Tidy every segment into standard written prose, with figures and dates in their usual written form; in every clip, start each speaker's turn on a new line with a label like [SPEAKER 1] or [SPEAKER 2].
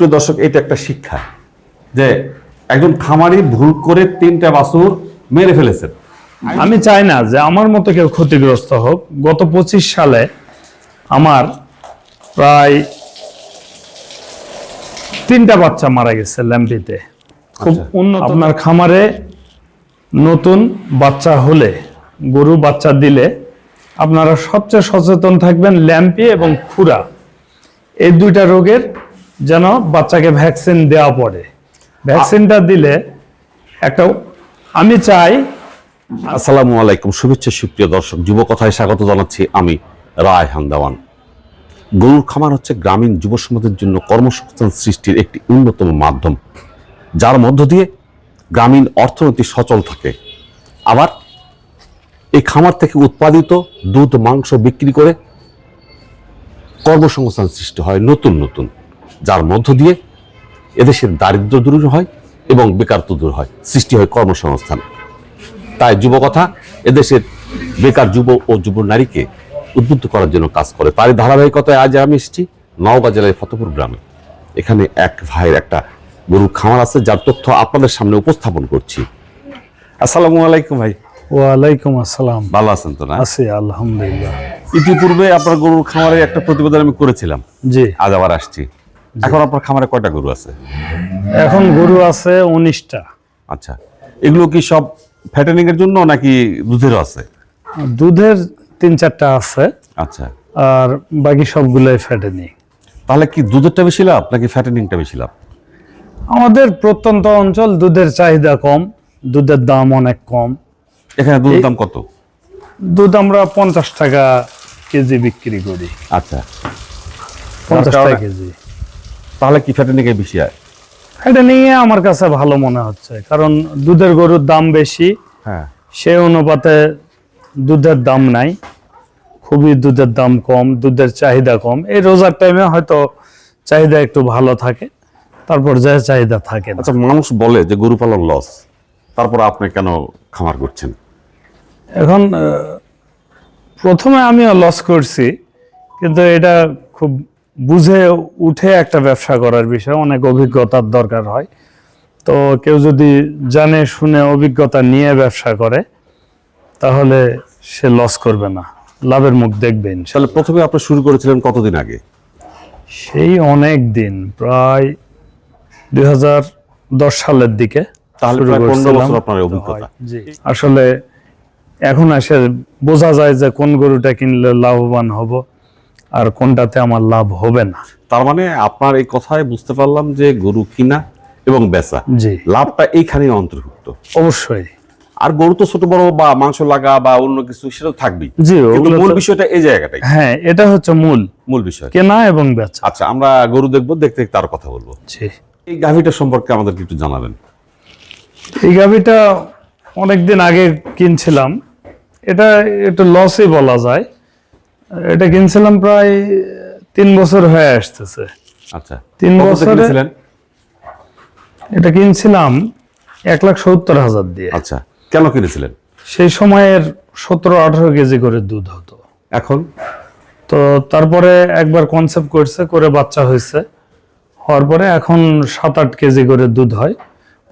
[SPEAKER 1] সুপ্রিয় দর্শক, এটা একটা শিক্ষা যে একজন খামারি ভুল করে 3টা বাছুর মেরে ফেলেছেন।
[SPEAKER 2] আমি চাই না যে আমার মতো কেউ ক্ষতিগ্রস্ত হোক। গত 25 সালে আমার প্রায় 3টা বাচ্চা মারা গেছে ল্যাম্পিতে। খুব উন্নত। আপনার খামারে নতুন বাচ্চা হলে, গরু বাচ্চা দিলে আপনারা সবচেয়ে সচেতন থাকবেন ল্যাম্পি এবং খুরা, এই 2টা রোগের যেন বাচ্চাকে ভ্যাকসিন দেওয়া পড়ে। ভ্যাকসিনটা দিলে একটা, আমি চাই।
[SPEAKER 1] আসসালামু আলাইকুম, শুভেচ্ছা সুপ্রিয় দর্শক, যুব কথায় স্বাগত জানাচ্ছি আমি রায়হান দেওয়ান। গরুর খামার হচ্ছে গ্রামীণ যুব সমাজের জন্য কর্মসংস্থান সৃষ্টির একটি অন্যতম মাধ্যম, যার মধ্য দিয়ে গ্রামীণ অর্থনীতি সচল থাকে। আবার এই খামার থেকে উৎপাদিত দুধ মাংস বিক্রি করে কর্মসংস্থান সৃষ্টি হয় নতুন নতুন, যার মধ্য দিয়ে এদেশের দারিদ্র্য দূর হয় এবং বেকারত্ব দূর হয়, সৃষ্টি হয় কর্মসংস্থান। তাই যুবকথা এদেশের বেকার যুব ও যুব নারীকে উদ্বুদ্ধ করার জন্য কাজ করে। তারই ধারাবাহিকতায় আজ আমি এসেছি নওগাঁ জেলার ফতেপুর গ্রামে। এখানে এক ভাইয়ের একটা গরুর খামার আছে, যার তথ্য আপনাদের সামনে উপস্থাপন করছি। আসসালামু আলাইকুম ভাই।
[SPEAKER 2] ওয়ালাইকুম আসসালাম।
[SPEAKER 1] ভালো আছেন তো? না
[SPEAKER 2] আছি আলহামদুলিল্লাহ।
[SPEAKER 1] ইতিপূর্বে আপনার গরুর খামারে একটা প্রতিবেদন আমি করেছিলাম,
[SPEAKER 2] জি।
[SPEAKER 1] আজ আবার আসছি। এখন আপনার খামারে কয়টা গরু আছে?
[SPEAKER 2] এখন গরু আছে 19টা।
[SPEAKER 1] আচ্ছা, এগুলো কি সব ফ্যাটেনিং এর জন্য নাকি দুধেরও আছে?
[SPEAKER 2] দুধের 3-4টা আছে,
[SPEAKER 1] আচ্ছা।
[SPEAKER 2] আর বাকি সবগুলোই ফ্যাটেনি।
[SPEAKER 1] তাহলে কি দুধেরটা বেশি লাভ নাকি ফ্যাটেনিংটা বেশি লাভ?
[SPEAKER 2] আমাদের প্রত্যন্ত অঞ্চল, দুধের চাহিদা কম, দুধের দাম অনেক কম।
[SPEAKER 1] এখানে দুধের দাম কত?
[SPEAKER 2] দুধ আমরা 50 টাকা কেজি বিক্রি করি।
[SPEAKER 1] আচ্ছা,
[SPEAKER 2] 50 টাকা কেজি।
[SPEAKER 1] তাহলে কি ফ্যাটেনিং এ বেশি হয়?
[SPEAKER 2] ফ্যাটেনিং এ আমার কাছে ভালো মনে হচ্ছে, কারণ দুধের গরুর দাম বেশি,
[SPEAKER 1] হ্যাঁ,
[SPEAKER 2] সেই অনুপাতে দুধের দাম নাই, খুবই দুধের দাম কম, দুধের চাহিদা কম। এই রোজার টাইমে হয়তো চাহিদা একটু ভালো থাকে, তারপর যা চাহিদা থাকে না।
[SPEAKER 1] আচ্ছা, মানুষ বলে যে গরু পালন লস, তারপর আপনি কেন খামার করছেন?
[SPEAKER 2] এখন প্রথমে আমিও লস করছি, কিন্তু এটা খুব বুঝে উঠে একটা ব্যবসা করার বিষয়, অনেক অভিজ্ঞতার দরকার হয়। তো কেউ যদি জানে শুনে অভিজ্ঞতা নিয়ে ব্যবসা করে, তাহলে সে লস করবে না, লাভের মুখ দেখবেন।
[SPEAKER 1] তাহলে প্রথমে আপনি শুরু করেছিলেন কতদিন আগে?
[SPEAKER 2] সেই অনেক দিন, প্রায় 2010 সালের দিকে।
[SPEAKER 1] তাহলে প্রায় 15 বছর আপনার অভিজ্ঞতা।
[SPEAKER 2] জি, আসলে এখন এসে বোঝা যায় যে কোন গরুটা কিনলে লাভবান হব আর কোনটাতে আমার লাভ হবে না।
[SPEAKER 1] তার মানে আপনার এই কথায় বুঝতে পারলাম যে গরু কিনা এবং বেচা,
[SPEAKER 2] জি,
[SPEAKER 1] লাভটা এইখানেই অন্তর্ভুক্ত।
[SPEAKER 2] অবশ্যই।
[SPEAKER 1] আর গরু তো ছোট বড় বা মাংস লাগা বা অন্য কিছু সেটা থাকবেই,
[SPEAKER 2] জি,
[SPEAKER 1] কিন্তু
[SPEAKER 2] ওগুলো
[SPEAKER 1] মূল
[SPEAKER 2] তো-
[SPEAKER 1] বিষয়টা এই জায়গাটাই।
[SPEAKER 2] হ্যাঁ, এটা হচ্ছে মূল
[SPEAKER 1] বিষয়,
[SPEAKER 2] কেনা এবং বেচা।
[SPEAKER 1] আচ্ছা, আমরা গরু দেখবো, দেখতে দেখতে আরো কথা বলবো।
[SPEAKER 2] জি,
[SPEAKER 1] এই গাভীটা সম্পর্কে আমাদেরকে একটু জানাবেন।
[SPEAKER 2] এই গাভীটা অনেকদিন আগে কিনছিলাম, এটা একটু লসই বলা যায়। এটা কিনছিলাম প্রায় 3 বছর হয়ে আসতেছে।
[SPEAKER 1] আচ্ছা,
[SPEAKER 2] 3
[SPEAKER 1] কত
[SPEAKER 2] বছরে
[SPEAKER 1] কিনেছিলেন?
[SPEAKER 2] এটা কিনছিলাম 1,70,000 দিয়ে।
[SPEAKER 1] আচ্ছা, কেন কিনেছিলেন?
[SPEAKER 2] সেই সময়ের 17-18 কেজি করে দুধ হতো।
[SPEAKER 1] এখন
[SPEAKER 2] তো তারপরে একবার কনসেপ্ট করে বাচ্চা হয়েছে, হওয়ার পরে এখন 7-8 কেজি করে দুধ হয়।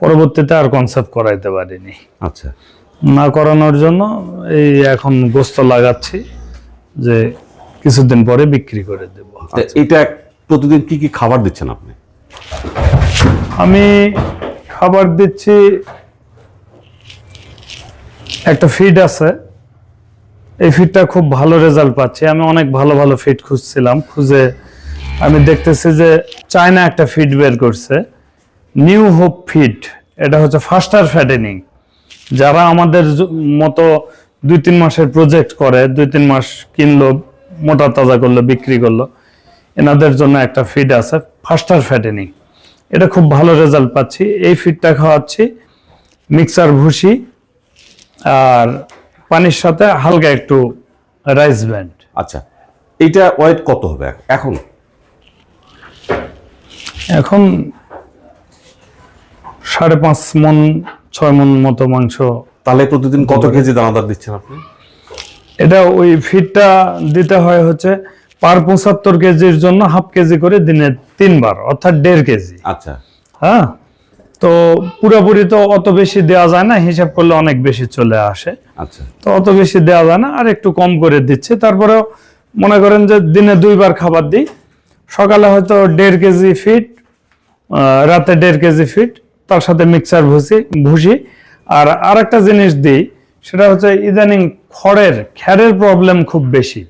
[SPEAKER 2] পরবর্তীতে আর কনসেপ্ট করাইতে পারিনি।
[SPEAKER 1] আচ্ছা,
[SPEAKER 2] না করানোর জন্য এই এখন গোস্ত লাগাচ্ছি, যে কিছুদিন পরে বিক্রি করে দেব।
[SPEAKER 1] এটা প্রতিদিন কি কি খাবার দিচ্ছেন আপনি?
[SPEAKER 2] আমি খাবার দিচ্ছি, একটা ফিড আছে, এই ফিডটা খুব ভালো রেজাল্ট পাচ্ছি। আমি অনেক ভালো ভালো ফিড খুঁজছিলাম, খুঁজে আমি দেখতেছি যে চায়না একটা ফিড বের করছে, নিউ হোপ ফিড। এটা হচ্ছে ফাস্টার ফ্যাটেনিং। যারা আমাদের মতো 2-3 মাসের প্রজেক্ট করে, 2-3 মাস কিনলো, মোটা তাজা করলো, বিক্রি করলো, এনাদের জন্য একটা ফিড আছে ফাস্টার ফ্যাটেনিং। এটা খুব ভালো রেজাল্ট পাচ্ছি। এই ফিডটা খাওয়াচ্ছি মিক্সার ভুসি আর পানির সাথে হালকা একটু রাইস ব্যান্ড।
[SPEAKER 1] আচ্ছা, এইটা ওয়েট কত হবে এখন?
[SPEAKER 2] এখন 5.5 মণ 6 মণ মতো মাংস।
[SPEAKER 1] তাহলে প্রতিদিন কত কেজি দানাদার দিচ্ছেন আপনি?
[SPEAKER 2] এটা ওই ফিডটা দিতে হয় হচ্ছে পার 75 কেজির জন্য হাফ কেজি করে দিনে 3 বার, অর্থাৎ 1.5 কেজি।
[SPEAKER 1] আচ্ছা
[SPEAKER 2] হ্যাঁ, তো পুরোপুরি তো অত বেশি দেওয়া যায় না, হিসাব করলে অনেক বেশি চলে আসে।
[SPEAKER 1] আচ্ছা
[SPEAKER 2] তো অত বেশি দেওয়া যায় না, আর একটু কম করে দিচ্ছে। তারপরেও মনে করেন যে দিনে 2 বার খাবার দিই, সকালে হয়তো 1.5 কেজি ফিড, রাতে 1.5 কেজি ফিড, তার সাথে মিক্সার ভুসি। আর আরেকটা জিনিস দিই, সেটা হচ্ছে ইদানিং খ্যারের প্রবলেম খুব বেশি।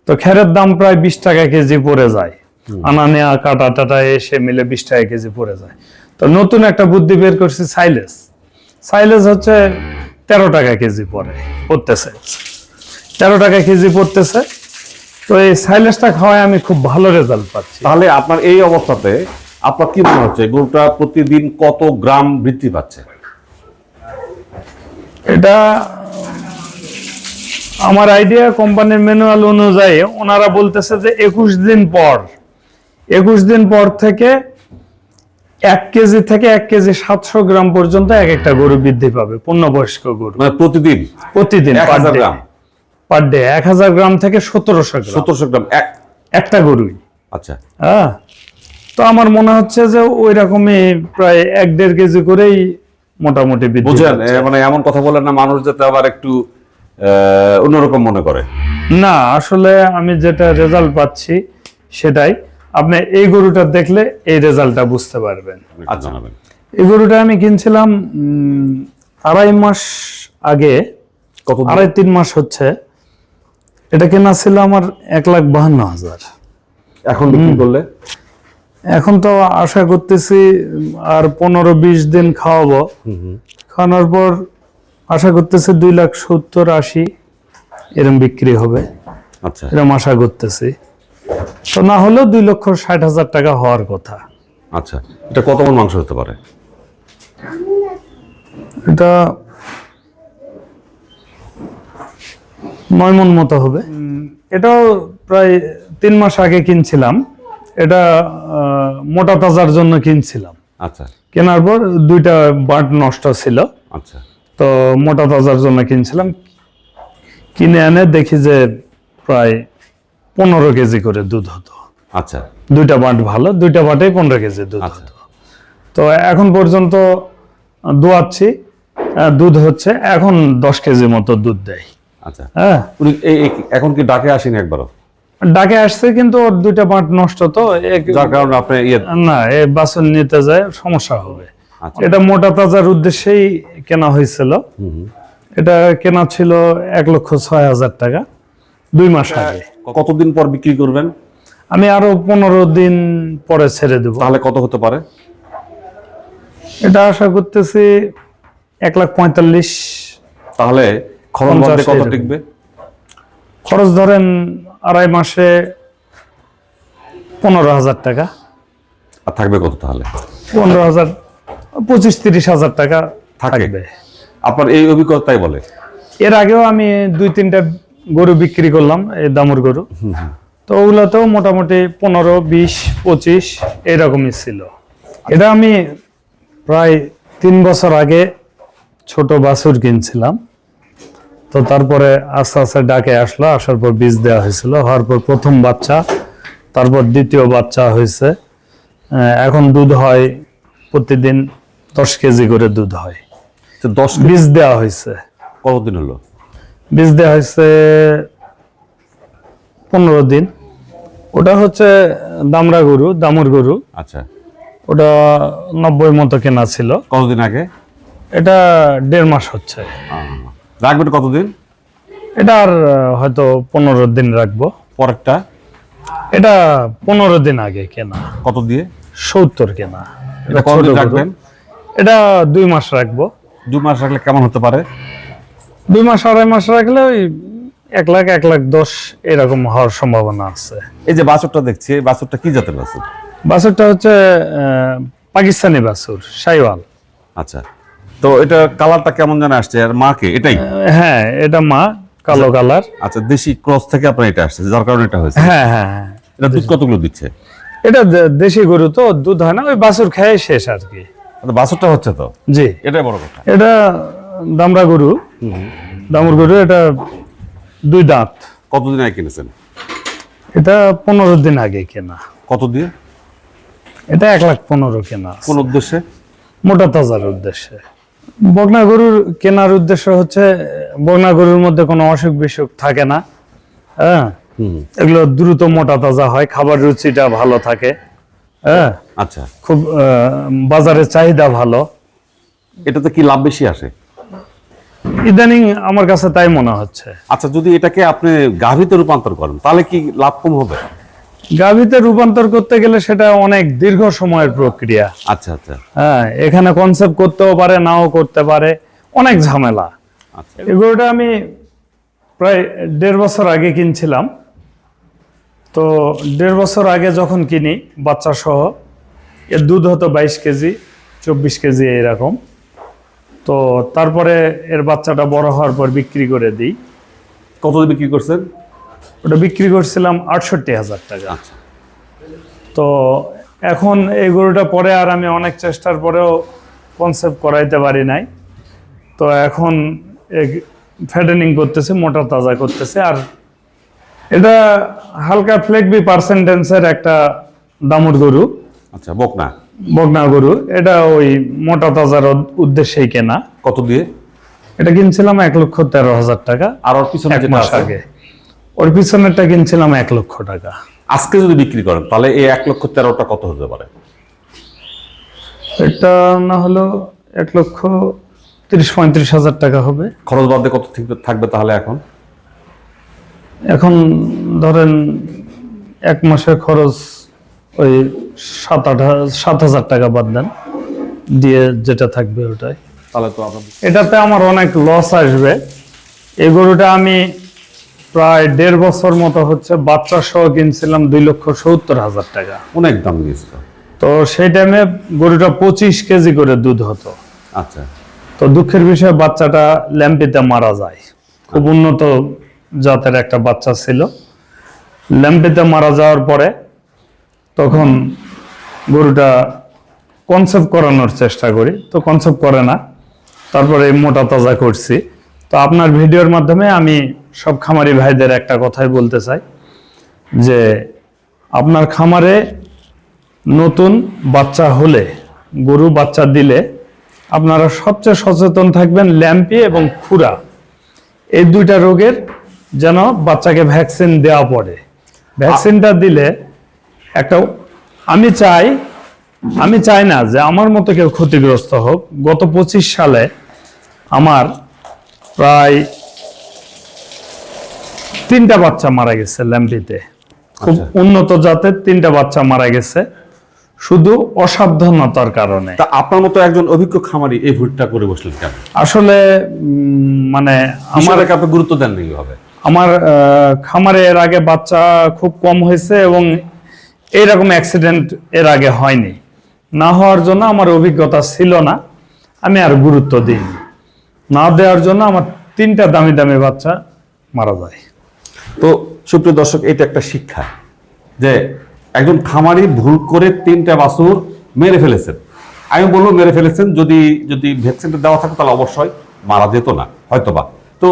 [SPEAKER 2] তো খ্যারের দাম প্রায় 20 টাকা কেজি পড়ে যায়, আনা নেয়া কাটা টাটা এসে মিলে 20 টাকা কেজি পড়ে যায়। তো নতুন একটা বুদ্ধি বের করছি, সাইলেজ হচ্ছে 13 টাকা কেজি পড়তেছে, 13 টাকা কেজি পড়তেছে। তো এই সাইলেজটা খাওয়ায় আমি খুব ভালো রেজাল্ট পাচ্ছি।
[SPEAKER 1] তাহলে আপনার এই অবস্থাতে আপনার কি মনে হচ্ছে গরুটা প্রতিদিন কত গ্রাম বৃদ্ধি পাচ্ছে?
[SPEAKER 2] এটা আমার আইডিয়া, কোম্পানির ম্যানুয়াল অনুযায়ী ওনারা বলতেছে যে 21 দিন পর থেকে 1 কেজি থেকে 1 কেজি 700 গ্রাম পর্যন্ত এক একটা গরু বৃদ্ধি পাবে, পূর্ণবয়স্ক গরু।
[SPEAKER 1] মানে প্রতিদিন 1000 গ্রাম
[SPEAKER 2] পার ডে 1000 গ্রাম থেকে 1700
[SPEAKER 1] গ্রাম
[SPEAKER 2] একটা গরুই।
[SPEAKER 1] আচ্ছা
[SPEAKER 2] হ্যাঁ, তো আমার মনে হচ্ছে যে ওই রকমই প্রায় 1-1.5 কেজি করেই মোটামুটি বৃদ্ধি
[SPEAKER 1] বুঝেন,
[SPEAKER 2] পাচ্ছে।
[SPEAKER 1] মানে এমন কথা বলেন না মানুষ যাতে আবার একটু অন্যরকম মনে করে।
[SPEAKER 2] না, আসলে আমি যেটা রেজাল্ট পাচ্ছি সেটাই। আপনি এই গরুটা দেখলে এই রেজাল্টটা বুঝতে পারবেন।
[SPEAKER 1] আচ্ছা,
[SPEAKER 2] এই গরুটা আমি কিনছিলাম 2.5 মাস আগে,
[SPEAKER 1] কত
[SPEAKER 2] 2.5-3 মাস হচ্ছে। এটা কেনা ছিল আমার 1,52,000।
[SPEAKER 1] এখন বিক্রি করলে?
[SPEAKER 2] এখন তো আশা করতেছি আর 15-20 দিন খাওয়াবো, খাওয়ানোর পর আশা করতেছি 2,70,000-80 এরকম বিক্রি হবে,
[SPEAKER 1] আচ্ছা
[SPEAKER 2] এরকম আশা করতেছি। তো না হলেও 2,60,000 টাকা হওয়ার কথা।
[SPEAKER 1] আচ্ছা, এটা কত মণ মাংস হতে পারে?
[SPEAKER 2] এটা 9 মণ মতো হবে। এটাও প্রায় 3 মাস আগে কিনছিলাম। এটা মোটা তাজার জন্য কিনছিলাম।
[SPEAKER 1] আচ্ছা,
[SPEAKER 2] কেনার পর 2টা বাট নষ্ট ছিল,
[SPEAKER 1] আচ্ছা
[SPEAKER 2] তো মোটা তাজার জন্য কিনছিলাম। কিনে এনে দেখি যে প্রায় 15 কেজি করে দুধ হতো।
[SPEAKER 1] আচ্ছা,
[SPEAKER 2] 2টা বাট ভালো, 2টা বাটে 15 কেজি দুধ হতো। তো এখন পর্যন্ত দোয়াচ্ছি, দুধ হচ্ছে, এখন 10 কেজি মতো দুধ দেয়।
[SPEAKER 1] আচ্ছা,
[SPEAKER 2] হ্যাঁ,
[SPEAKER 1] উনি এখন কি ডাকে আসেনি একবারও?
[SPEAKER 2] ডাকে আসছে, কিন্তু ওর 2টা বাট নষ্ট, তো
[SPEAKER 1] যার কারণে আপনি
[SPEAKER 2] না, এই বাছুর নিতে যায় সমস্যা হবে।
[SPEAKER 1] আচ্ছা।
[SPEAKER 2] এটা মোটা তাজার উদ্দেশ্যেই কেনা হয়েছিল। এটা কেনা ছিল 1,06,000 টাকা 2 মাস আগে।
[SPEAKER 1] কতদিন পর বিক্রি করবেন?
[SPEAKER 2] আমি আরো 15 দিন পরে ছেড়ে দেব।
[SPEAKER 1] তাহলে কত হতে পারে?
[SPEAKER 2] এটা আশা করতেছি 1,45,000।
[SPEAKER 1] তাহলে খরচ বাদে কত
[SPEAKER 2] এরকম।
[SPEAKER 1] টিকবে?
[SPEAKER 2] খরচ ধরেন 2.5 মাসে 15,000 টাকা।
[SPEAKER 1] আর থাকবে কত তাহলে?
[SPEAKER 2] 15,000, 25-30,000 টাকা থাকবে।
[SPEAKER 1] আপনার এই অভিজ্ঞতাই বলে।
[SPEAKER 2] এর আগেও আমি 2-3টা গরু বিক্রি করলাম, এই দামুর গরু। তো ওগুলোতেও মোটামুটি 15, 20, 25 এরকমই ছিল। এটা আমি প্রায় 3 বছর আগে ছোট বাছুর কিনছিলাম। তো তারপরে আস্তে আস্তে ডাকে আসলো, আসার পর বীজ দেওয়া হয়েছিল, হওয়ার পর প্রথম বাচ্চা, তারপর দ্বিতীয় বাচ্চা হয়েছে। এখন দুধ হয় প্রতিদিন 10 কেজি করে দুধ হয়।
[SPEAKER 1] 10
[SPEAKER 2] বীজ দেওয়া হয়েছে।
[SPEAKER 1] কতদিন হলো?
[SPEAKER 2] বীজ দেওয়া হয়েছে 15 দিন। ওটা হচ্ছে দামুর গরু।
[SPEAKER 1] আচ্ছা,
[SPEAKER 2] ওটা 90 মতো কেনা ছিল।
[SPEAKER 1] কতদিন আগে?
[SPEAKER 2] এটা 1.5 মাস হচ্ছে।
[SPEAKER 1] রাখবেন কতদিন?
[SPEAKER 2] এটা আর হয়তো 15 দিন রাখবো।
[SPEAKER 1] পরেরটা?
[SPEAKER 2] এটা 15 দিন আগে কেনা।
[SPEAKER 1] কত দিয়ে?
[SPEAKER 2] 70 কেনা।
[SPEAKER 1] এটা কতদিন রাখবেন?
[SPEAKER 2] এটা 2 মাস রাখবো।
[SPEAKER 1] 2 মাস রাখলে কেমন হতে পারে?
[SPEAKER 2] 2 মাস 2.5 মাস রাখলে ওই 1 লাখ 1,10,000 এরকম হওয়ার সম্ভাবনা আছে।
[SPEAKER 1] এই যে বাছুরটা দেখছি, এই বাছুরটা কি জাতের বাছুর?
[SPEAKER 2] বাছুরটা হচ্ছে পাকিস্তানি বাছুর, শাইওয়াল।
[SPEAKER 1] আচ্ছা, তো এটা কালারটা কেমন জানা আসছে? আর মা কে? এটাই?
[SPEAKER 2] হ্যাঁ, এটা মা, কালো কালার।
[SPEAKER 1] আচ্ছা, দেশি ক্রস থেকে আপনার এটা আসছে, যার কারণে এটা হয়েছে।
[SPEAKER 2] হ্যাঁ হ্যাঁ হ্যাঁ।
[SPEAKER 1] এটা দুধ কতগুলো দিচ্ছে?
[SPEAKER 2] এটা দেশি গরু তো দুধ হয় না, ওই বাছুর খেয়ে শেষ আর কি।
[SPEAKER 1] বাছুরটা হচ্ছে তো,
[SPEAKER 2] জি,
[SPEAKER 1] এটাই বড় কথা।
[SPEAKER 2] এটা দামরা গরু, দামুর গরু। এটা 2 দাঁত।
[SPEAKER 1] কতদিন আগে কিনেছেন?
[SPEAKER 2] এটা 15 দিন আগে কেনা।
[SPEAKER 1] কত দিয়ে?
[SPEAKER 2] এটা 1,15,000 কেনা আছে।
[SPEAKER 1] কোন উদ্দেশ্যে?
[SPEAKER 2] মোটা তাজার উদ্দেশ্যে। বকনা গরুর কেনার উদ্দেশ্য হচ্ছে বকনা গরুর মধ্যে কোনো অসুখ বিসুখ থাকে না। হ্যাঁ, এগুলো দ্রুত মোটা তাজা হয়, খাবার রুচিটা ভালো থাকে। হ্যাঁ,
[SPEAKER 1] আচ্ছা,
[SPEAKER 2] খুব বাজারে চাহিদা ভালো।
[SPEAKER 1] এটাতে কি লাভ বেশি আসে?
[SPEAKER 2] ইদানিং আমার কাছে তাই মনে হচ্ছে।
[SPEAKER 1] আচ্ছা, যদি এটাকে আপনি গাভীতে রূপান্তর করেন তাহলে কি লাভ কম হবে?
[SPEAKER 2] গাভীতে রূপান্তর করতে গেলে সেটা অনেক দীর্ঘ সময়ের প্রক্রিয়া।
[SPEAKER 1] আচ্ছা আচ্ছা
[SPEAKER 2] হ্যাঁ, এখানে কনসেপ্ট করতেও পারে, নাও করতে পারে, অনেক ঝামেলা।
[SPEAKER 1] আচ্ছা।
[SPEAKER 2] এই গরুটা আমি প্রায় 1.5 বছর আগে কিনছিলাম। তো 1.5 বছর আগে যখন কিনি বাচ্চা সহ, এর দুধ হতো 22 কেজি 24 কেজি এইরকম। তো তারপরে এর বাচ্চাটা বড় হওয়ার পর বিক্রি করে দিই।
[SPEAKER 1] কত দিয়ে বিক্রি করছেন?
[SPEAKER 2] ওটা বিক্রি করছিলাম 68,000 টাকা।
[SPEAKER 1] আচ্ছা।
[SPEAKER 2] তো এখন এই গরুটা পরে আর আমি অনেক চেষ্টার পরেও কনসেপ্ট করাইতে পারি নাই। তো এখন ফ্যাটেনিং করতেছে, মোটা তাজা করতেছে। আর এটা হালকা ফ্লেগবি পার্সেন্টেন্সের একটা দামুর গরু।
[SPEAKER 1] আচ্ছা, বকনা
[SPEAKER 2] বকনা গরু। এটা ওই মোটা তাজার উদ্দেশ্যেই কেনা।
[SPEAKER 1] কত দিয়ে?
[SPEAKER 2] এটা কিনছিলাম 1,13,000 টাকা।
[SPEAKER 1] আর ওর পিছনে
[SPEAKER 2] 1
[SPEAKER 1] যেটা
[SPEAKER 2] মাস
[SPEAKER 1] আছে
[SPEAKER 2] আগে ওর পিছনেরটা কিনছিলাম 1 লক্ষ টাকা।
[SPEAKER 1] আজকে যদি বিক্রি করেন তাহলে এই 1,13,000 কত হতে পারে?
[SPEAKER 2] এটা না হলো 1,30,000-35,000 টাকা হবে।
[SPEAKER 1] খরচ বাদে কত থাকবে তাহলে এখন?
[SPEAKER 2] এখন ধরেন 1 মাসের খরচ ওই 7,000 টাকা বাদ দেন, দিয়ে যেটা থাকবে ওটাই।
[SPEAKER 1] তাহলে তো আপনার
[SPEAKER 2] এটাতে আমার অনেক লস আসবে। এই গরুটা আমি প্রায় 1.5 বছর মতো হচ্ছে বাচ্চা সহ কিনছিলাম 2,70,000 টাকা।
[SPEAKER 1] অনেক দাম নিয়েছিল।
[SPEAKER 2] তো সেই টাইমে গরুটা 25 কেজি করে দুধ হতো।
[SPEAKER 1] আচ্ছা।
[SPEAKER 2] তো দুঃখের বিষয় বাচ্চাটা ল্যাম্পিতে মারা যায়। খুব উন্নত জাতের একটা বাচ্চা ছিল। ল্যাম্পিতে মারা যাওয়ার পরে তখন গরুটা কনসেপ্ট করানোর চেষ্টা করি, তো কনসেপ্ট করে না। তারপরে মোটা তাজা করছি। তো আপনার ভিডিওর মাধ্যমে আমি সব খামারি ভাইদের একটা কথাই বলতে চাই যে আপনার খামারে নতুন বাচ্চা হলে, গরু বাচ্চা দিলে আপনারা সবচেয়ে সচেতন থাকবেন ল্যাম্পি এবং খুরা, এই 2টা রোগের যেন বাচ্চাকে ভ্যাকসিন দেওয়া পড়ে। ভ্যাকসিনটা দিলে একটা, আমি চাই না যে আমার মতো কেউ ক্ষতিগ্রস্ত হোক। গত 25 সালে আমার প্রায় 3টা বাচ্চা মারা গেছে ল্যাম্পিতে। খুব উন্নত জাতের 3টা বাচ্চা মারা গেছে শুধু অসাবধানতার কারণে।
[SPEAKER 1] তা আপনার মতো একজন অভিজ্ঞ খামারি এই ভুলটা করে বসলেন কেন?
[SPEAKER 2] আসলে মানে আমার
[SPEAKER 1] আপনি গুরুত্ব দেন না এইভাবে।
[SPEAKER 2] আমার খামারে এর আগে বাচ্চা খুব কম হয়েছে এবং এইরকম অ্যাক্সিডেন্ট এর আগে হয়নি। না হওয়ার জন্য আমার অভিজ্ঞতা ছিল না, আমি আর গুরুত্ব দিইনি। না দেওয়ার জন্য আমার 3টা দামি দামি বাচ্চা মারা যায়।
[SPEAKER 1] তো সুপ্রিয় দর্শক, এটা একটা শিক্ষা যে একজন খামারি ভুল করে 3টা বাছুর মেরে ফেলেছেন। আমি বলবো মেরে ফেলেছেন, যদি যদি ভ্যাকসিনটা দেওয়া থাকে তাহলে অবশ্যই মারা যেত না হয়তোবা। তো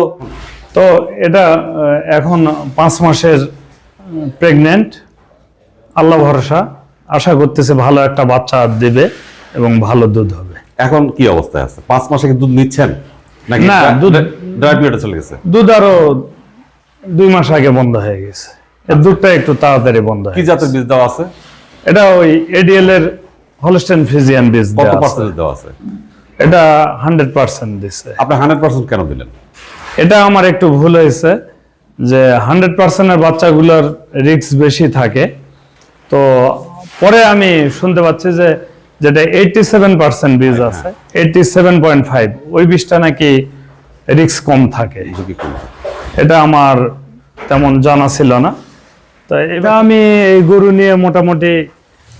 [SPEAKER 2] তো এটা এখন 5 মাসের প্রেগনেন্ট, আল্লাহ ভরসা। আশা করতেছে ভালো একটা বাচ্চা দেবে এবং ভালো দুধ হবে।
[SPEAKER 1] এখন কি অবস্থায় আছে? 5 মাসে কি দুধ নিচ্ছেন নাকি
[SPEAKER 2] না, দুধ
[SPEAKER 1] ড্রাই পিরিয়ডে চলে গেছে?
[SPEAKER 2] দুধ আরো 2 মাস আগে বন্ধ হয়ে গেছে। এর দুধটা একটু তাড়াতাড়ি বন্ধ
[SPEAKER 1] কি
[SPEAKER 2] হয়।
[SPEAKER 1] জাতের বীজ দেওয়া আছে?
[SPEAKER 2] এটা ওই এডিএল এর হলস্টেইন ফ্রিজিয়ান বীজ
[SPEAKER 1] কত
[SPEAKER 2] দেওয়া আছে।
[SPEAKER 1] পার্সেন্ট দেওয়া আছে?
[SPEAKER 2] এটা 100% দিছে।
[SPEAKER 1] আপনি 100% কেন দিলেন?
[SPEAKER 2] এটা আমার একটু ভুল হয়েছে যে 100% এর বাচ্চাগুলোর রিস্ক বেশি থাকে। তো পরে আমি শুনতে পাচ্ছি যে যেটা 87% বীজ আছে, 87.5, ওই বীজটা নাকি রিস্ক কম থাকে।
[SPEAKER 1] ঝুঁকি কম।
[SPEAKER 2] এটা আমার তেমন জানা ছিল না। তো এটা আমি এই গরু নিয়ে মোটামুটি,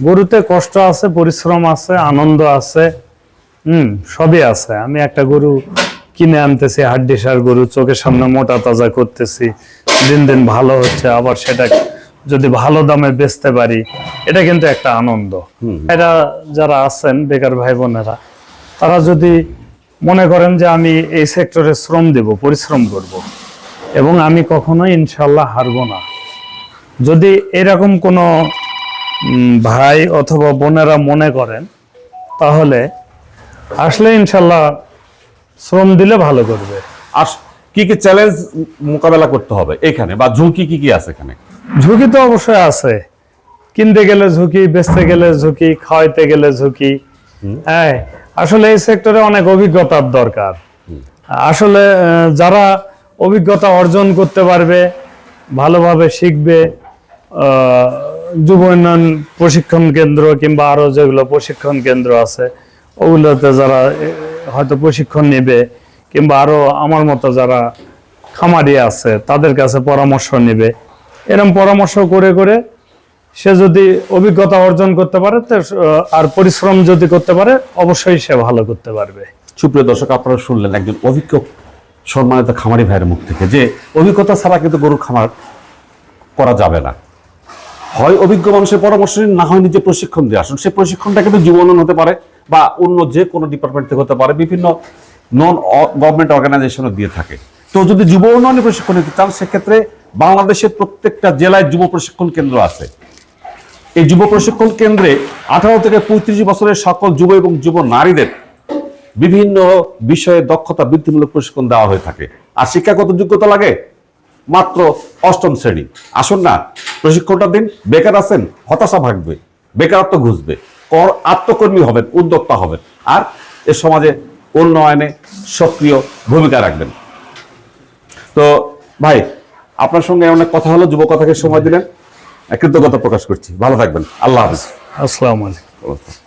[SPEAKER 2] গরুতে কষ্ট আছে, পরিশ্রম আছে, আনন্দ আছে, সবই আছে। আমি একটা গরু কিনে আনতেছি, হাড্ডিসার গরু, চোখের সামনে মোটা তাজা করতেছি, দিন দিন ভালো হচ্ছে, আবার সেটা যদি ভালো দামে বেচতে পারি, এটা কিন্তু একটা আনন্দ। এরা যারা আছেন বেকার ভাই বোনেরা, তারা যদি মনে করেন যে আমি এই সেক্টরে শ্রম দেব, পরিশ্রম করব, এবং আমি কখনোই ইনশাল্লাহ হারবো না, যদি এরকম কোনো ভাই অথবা বোনেরা মনে করেন, তাহলে আসলে ইনশাল্লাহ শ্রম দিলে ভালো করবে।
[SPEAKER 1] আর কি কি চ্যালেঞ্জ মোকাবেলা করতে হবে এখানে, বা ঝুঁকি কি কি আছে এখানে?
[SPEAKER 2] ঝুঁকি তো অবশ্যই আছে, কিনতে গেলে ঝুঁকি, বেচতে গেলে ঝুঁকি, খাওয়াইতে গেলে ঝুঁকি। হ্যাঁ, আসলে এই সেক্টরে অনেক অভিজ্ঞতার দরকার। আসলে যারা অভিজ্ঞতা অর্জন করতে পারবে, ভালোভাবে শিখবে, যুব উন্নয়ন প্রশিক্ষণ কেন্দ্র কিংবা আরো যেগুলো প্রশিক্ষণ কেন্দ্র আছে ওগুলোতে যারা হয়তো প্রশিক্ষণ নেবে, কিংবা আরো আমার মতো যারা খামারি আছে তাদের কাছে পরামর্শ নেবে, এরকম পরামর্শ করে করে সে যদি অভিজ্ঞতা অর্জন করতে পারে আর পরিশ্রম যদি করতে পারে, অবশ্যই সে ভালো করতে পারবে।
[SPEAKER 1] সুপ্রিয় দর্শক, আপনারা শুনলেন একজন অভিজ্ঞ সম্মানিত খামারি ভাইয়ের মুখ থেকে যে অভিজ্ঞতা ছাড়া কিন্তু গরুর খামার করা যাবে না। হয় অভিজ্ঞ মানুষের পরামর্শ নিন, না হয় নিজে প্রশিক্ষণ দিয়ে আসুন। সেই প্রশিক্ষণটা কিন্তু যুব উন্নয়ন হতে পারে বা অন্য যে কোনো ডিপার্টমেন্ট থেকে হতে পারে, বিভিন্ন নন গভর্নমেন্ট অর্গানাইজেশনও দিয়ে থাকে। তো যদি যুব উন্নয়নের প্রশিক্ষণ নিতে চান, সেক্ষেত্রে বাংলাদেশের প্রত্যেকটা জেলায় যুব প্রশিক্ষণ কেন্দ্র আছে। এই যুব প্রশিক্ষণ কেন্দ্রে 18 থেকে 35 বছরের সকল যুব এবং যুব নারীদের বিভিন্ন বিষয়ে দক্ষতা বৃদ্ধিমূলক প্রশিক্ষণ দেওয়া হয়ে থাকে। আর শিক্ষাগত যোগ্যতা লাগে মাত্র 8ম শ্রেণী। আসুন না, প্রশিক্ষণটা দিন। বেকার আছেন, হতাশা ভাগবে, বেকারত্ব ঘুষবে, আত্মকর্মী হবেন, উদ্যোক্তা হবেন, আর এ সমাজে উন্নয়নে সক্রিয় ভূমিকা রাখবেন। তো ভাই, আপনার সঙ্গে অনেক কথা হলো, যুব কথাকে সময় দিলেন, কৃতজ্ঞতা প্রকাশ করছি। ভালো থাকবেন। আল্লাহ হাফিজ।
[SPEAKER 2] আসসালামু আলাইকুম।